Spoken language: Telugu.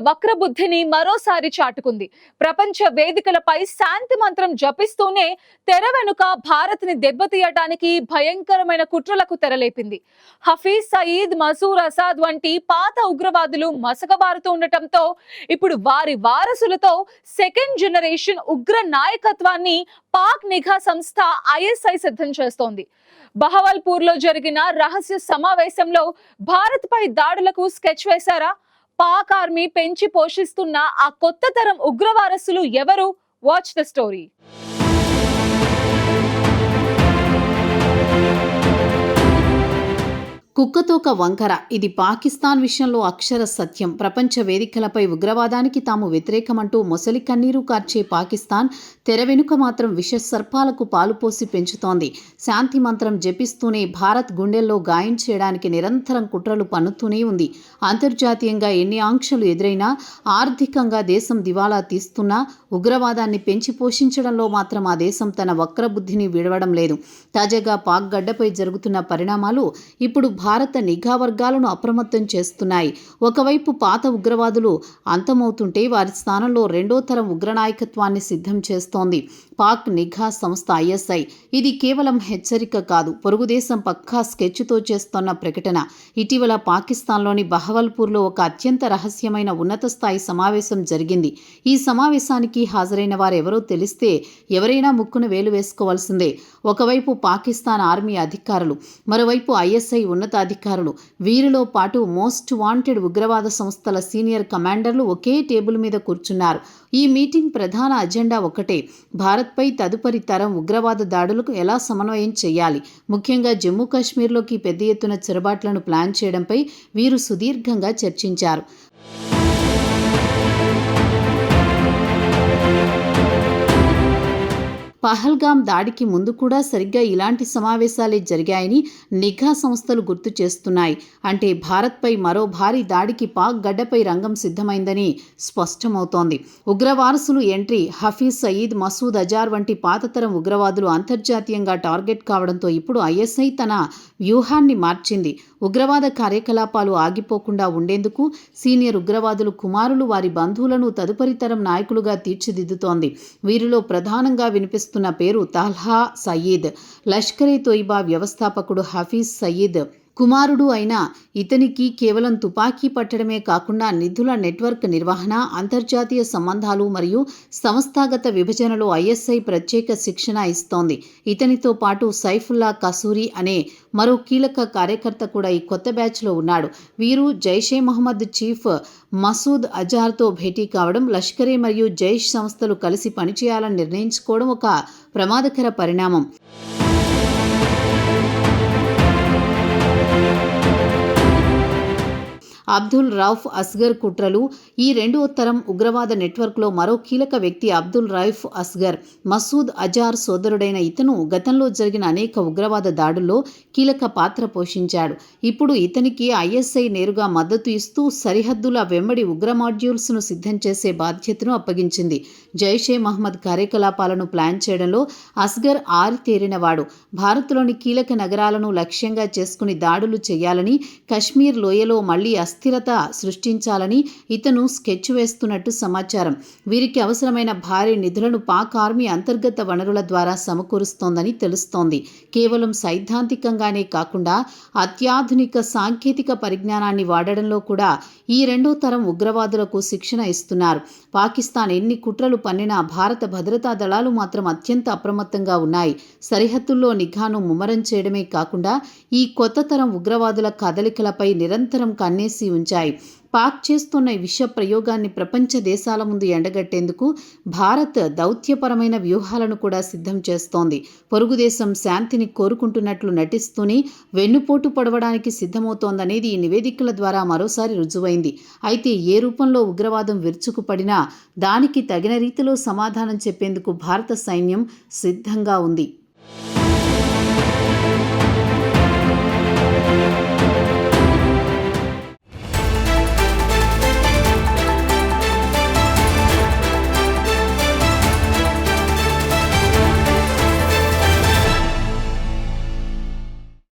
వక్రబుద్ధిని మరోసారి చాటుకుంది. ప్రపంచ వేదికలపై శాంతి మంత్రం జపిస్తూనే తెర వెనుక భారత్ ని దెబ్బతీయటానికి భయంకరమైన కుట్రలకు తెరలేపింది. హఫీజ్ సయీద్, మసూర్ అసాద్ వంటి పాత ఉగ్రవాదులు మసకబారుతూ ఉండటంతో ఇప్పుడు వారి వారసులతో సెకండ్ జనరేషన్ ఉగ్ర నాయకత్వాన్ని పాక్ నిఘా సంస్థ ఐఎస్ఐ సిద్ధం చేస్తోంది. బహవల్పూర్ లో జరిగిన రహస్య సమావేశంలో భారత్ పై దాడులకు స్కెచ్ వేశారా? పాక్ ఆర్మీ పెంచి పోషిస్తున్న ఆ కొత్త తరం ఉగ్రవారసులు ఎవరు? Watch the story. కుక్కతోక వంకర. ఇది పాకిస్తాన్ విషయంలో అక్షర సత్యం. ప్రపంచ వేదికలపై ఉగ్రవాదానికి తాము వ్యతిరేకమంటూ మొసలి కన్నీరు కార్చే పాకిస్తాన్ తెర వెనుక మాత్రం విష సర్పాలకు పాలుపోసి పెంచుతోంది. శాంతి మంత్రం జపిస్తూనే భారత్ గుండెల్లో గాయం చేయడానికి నిరంతరం కుట్రలు పన్నుతూనే ఉంది. అంతర్జాతీయంగా ఎన్ని ఆంక్షలు ఎదురైనా, ఆర్థికంగా దేశం దివాలా తీస్తున్నా, ఉగ్రవాదాన్ని పెంచి పోషించడంలో మాత్రం ఆ దేశం తన వక్రబుద్ధిని విడవడం లేదు. తాజాగా పాక్ గడ్డపై జరుగుతున్న పరిణామాలు ఇప్పుడు భారత నిఘా వర్గాలను అప్రమత్తం చేస్తున్నాయి. ఒకవైపు పాత ఉగ్రవాదులు అంతమవుతుంటే వారి స్థానంలో రెండో తరం ఉగ్రనాయకత్వాన్ని సిద్ధం చేస్తోంది పాక్ నిఘా సంస్థ ఐఎస్ఐ. ఇది కేవలం హెచ్చరిక కాదు, పొరుగుదేశం పక్కా స్కెచ్తో చేస్తోన్న ప్రకటన. ఇటీవల పాకిస్తాన్లోని బహవల్పూర్లో ఒక అత్యంత రహస్యమైన ఉన్నత స్థాయి సమావేశం జరిగింది. ఈ సమావేశానికి హాజరైన వారెవరో తెలిస్తే ఎవరైనా ముక్కున వేలు వేసుకోవాల్సిందే. ఒకవైపు పాకిస్తాన్ ఆర్మీ అధికారులు, మరోవైపు ఐఎస్ఐ ఉన్నతాధికారులు. వీరిలో పాటు మోస్ట్ వాంటెడ్ ఉగ్రవాద సంస్థల సీనియర్ కమాండర్లు ఒకే టేబుల్ మీద కూర్చున్నారు. ఈ మీటింగ్ ప్రధాన అజెండా ఒకటే: భారత్పై తదుపరి తరం ఉగ్రవాద దాడులకు ఎలా సమన్వయం చేయాలి. ముఖ్యంగా జమ్మూ కాశ్మీర్లోకి పెద్ద ఎత్తున చొరబాట్లను ప్లాన్ చేయడంపై వీరు సుదీర్ఘంగా చర్చించారు. పహల్గామ్ దాడికి ముందు కూడా సరిగ్గా ఇలాంటి సమావేశాలే జరిగాయని నిఘా సంస్థలు గుర్తు చేస్తున్నాయి. అంటే భారత్పై మరో భారీ దాడికి పాక్ గడ్డపై రంగం సిద్ధమైందని స్పష్టమవుతోంది. ఉగ్రవారసులు ఎంట్రీ. హఫీజ్ సయీద్, మసూద్ అజార్ వంటి పాతతరం ఉగ్రవాదులు అంతర్జాతీయంగా టార్గెట్ కావడంతో ఇప్పుడు ఐఎస్ఐ తన వ్యూహాన్ని మార్చింది. ఉగ్రవాద కార్యకలాపాలు ఆగిపోకుండా ఉండేందుకు సీనియర్ ఉగ్రవాదులు కుమారులు, వారి బంధువులను తదుపరి తరం నాయకులుగా తీర్చిదిద్దుతోంది. వీరిలో ప్రధానంగా వినిపిస్తున్న పేరు తల్హా సయీద్. లష్కర్-ఏ-తోయిబా వ్యవస్థాపకుడు హఫీజ్ సయీద్ కుమారుడు అయిన ఇతనికి కేవలం తుపాకీ పట్టడమే కాకుండా నిధుల నెట్వర్క్ నిర్వహణ, అంతర్జాతీయ సంబంధాలు మరియు సంస్థాగత విభజనలో ఐఎస్ఐ ప్రత్యేక శిక్షణ ఇస్తోంది. ఇతనితో పాటు సైఫుల్లా కసూరి అనే మరో కీలక కార్యకర్త కూడా ఈ కొత్త బ్యాచ్లో ఉన్నాడు. వీరు జైషే మహమ్మద్ చీఫ్ మసూద్ అజార్తో భేటీ కావడం, లష్కరే మరియు జైష్ సంస్థలు కలిసి పనిచేయాలని నిర్ణయించుకోవడం ఒక ప్రమాదకర పరిణామం. అబ్దుల్ రౌఫ్ అస్గర్ కుట్రలు. ఈ రెండో తరం ఉగ్రవాద నెట్వర్క్లో మరో కీలక వ్యక్తి అబ్దుల్ రౌఫ్ అస్గర్. మసూద్ అజార్ సోదరుడైన ఇతను గతంలో జరిగిన అనేక ఉగ్రవాద దాడుల్లో కీలక పాత్ర పోషించాడు. ఇప్పుడు ఇతనికి ఐఎస్ఐ నేరుగా మద్దతు ఇస్తూ సరిహద్దుల వెంబడి ఉగ్ర మాడ్యూల్స్ను సిద్ధం చేసే బాధ్యతను అప్పగించింది. జైషే మహమ్మద్ కార్యకలాపాలను ప్లాన్ చేయడంలో అస్గర్ ఆరితేరినవాడు. భారత్లోని కీలక నగరాలను లక్ష్యంగా చేసుకుని దాడులు చేయాలని, కశ్మీర్ లోయలో మళ్లీ అస్థిరత సృష్టించాలని ఇతను స్కెచ్ వేస్తున్నట్టు సమాచారం. వీరికి అవసరమైన భారీ నిధులను పాక్ ఆర్మీ అంతర్గత వనరుల ద్వారా సమకూరుస్తోందని తెలుస్తోంది. కేవలం సైద్ధాంతికంగానే కాకుండా అత్యాధునిక సాంకేతిక పరిజ్ఞానాన్ని వాడడంలో కూడా ఈ రెండో తరం ఉగ్రవాదులకు శిక్షణ ఇస్తున్నారు. పాకిస్తాన్ ఎన్ని కుట్రలు పన్నినా భారత భద్రతా దళాలు మాత్రం అత్యంత అప్రమత్తంగా ఉన్నాయి. సరిహద్దుల్లో నిఘాను ముమ్మరం చేయడమే కాకుండా ఈ కొత్త తరం ఉగ్రవాదుల కదలికలపై నిరంతరం కన్నేసి ఉంచాయి. పాక్ చేస్తున్న విష ప్రయోగాన్ని ప్రపంచ దేశాల ముందు ఎండగట్టేందుకు భారత్ దౌత్యపరమైన వ్యూహాలను కూడా సిద్ధం చేస్తోంది. పొరుగుదేశం శాంతిని కోరుకుంటున్నట్లు నటిస్తూనే వెన్నుపోటు పొడవడానికి సిద్ధమవుతోందనేది ఈ నివేదికల ద్వారా మరోసారి రుజువైంది. అయితే ఏ రూపంలో ఉగ్రవాదం విరుచుకుపడినా దానికి తగిన రీతిలో సమాధానం చెప్పేందుకు భారత సైన్యం సిద్ధంగా ఉంది.